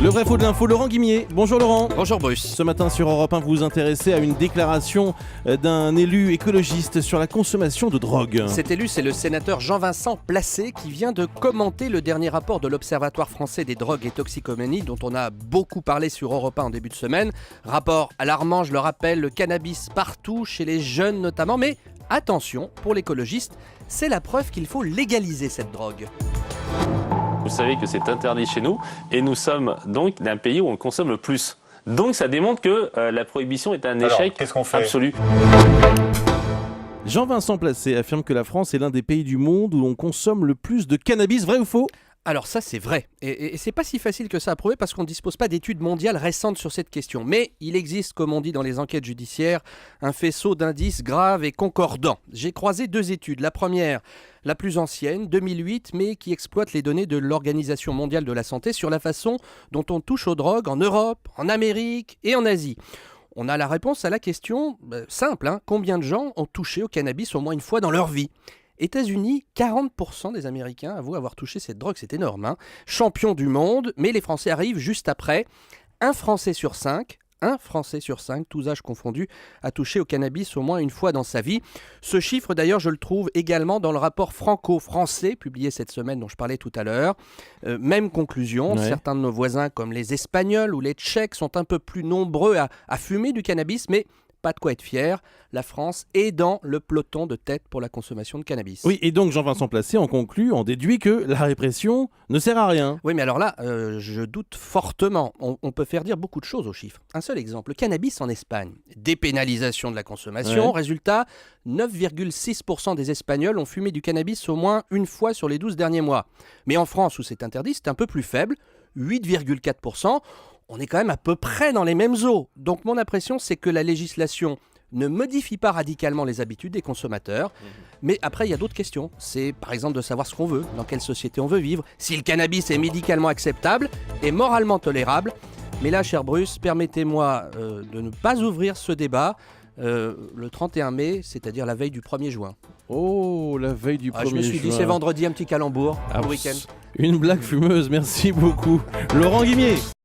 Le vrai faux de l'info, Laurent Guimier. Bonjour Laurent. Bonjour Bruce. Ce matin sur Europe 1, vous vous intéressez à une déclaration d'un élu écologiste sur la consommation de drogue. Cet élu, c'est le sénateur Jean-Vincent Placé qui vient de commenter le dernier rapport de l'Observatoire français des drogues et toxicomanies dont on a beaucoup parlé sur Europe 1 en début de semaine. Rapport alarmant, je le rappelle, le cannabis partout, chez les jeunes notamment, mais attention, pour l'écologiste, c'est la preuve qu'il faut légaliser cette drogue. Vous savez que c'est interdit chez nous et nous sommes donc d'un pays où on consomme le plus. Donc ça démontre que la prohibition est un échec qu'est-ce qu'on fait absolu. Jean-Vincent Placé affirme que la France est l'un des pays du monde où l'on consomme le plus de cannabis. Vrai ou faux ? Alors ça c'est vrai, et c'est pas si facile que ça à prouver parce qu'on ne dispose pas d'études mondiales récentes sur cette question. Mais il existe, comme on dit dans les enquêtes judiciaires, un faisceau d'indices graves et concordants. J'ai croisé deux études. La première, la plus ancienne, 2008, mais qui exploite les données de l'Organisation mondiale de la santé sur la façon dont on touche aux drogues en Europe, en Amérique et en Asie. On a la réponse à la question simple, combien de gens ont touché au cannabis au moins une fois dans leur vie ? États-Unis, 40% des Américains avouent avoir touché cette drogue, c'est énorme. Champion du monde, mais les Français arrivent juste après. Un Français sur cinq, tous âges confondus, a touché au cannabis au moins une fois dans sa vie. Ce chiffre, d'ailleurs, je le trouve également dans le rapport franco-français, publié cette semaine dont je parlais tout à l'heure. Même conclusion, certains de nos voisins, comme les Espagnols ou les Tchèques, sont un peu plus nombreux à fumer du cannabis, mais pas de quoi être fier, la France est dans le peloton de tête pour la consommation de cannabis. Oui, et donc Jean-Vincent Placé en déduit que la répression ne sert à rien. Oui, mais alors là, je doute fortement. On peut faire dire beaucoup de choses aux chiffres. Un seul exemple, le cannabis en Espagne. Dépénalisation de la consommation. Résultat, 9,6% des Espagnols ont fumé du cannabis au moins une fois sur les 12 derniers mois. Mais en France, où c'est interdit, c'est un peu plus faible, 8,4%. On est quand même à peu près dans les mêmes eaux. Donc mon impression, c'est que la législation ne modifie pas radicalement les habitudes des consommateurs. Mais après, il y a d'autres questions. C'est par exemple de savoir ce qu'on veut, dans quelle société on veut vivre, si le cannabis est médicalement acceptable et moralement tolérable. Mais là, cher Bruce, permettez-moi de ne pas ouvrir ce débat le 31 mai, c'est-à-dire la veille du 1er juin. Oh, la veille du 1er juin. Je me suis dit, c'est vendredi, un petit calembour, le week-end. Une blague fumeuse, merci beaucoup. Laurent Guimier.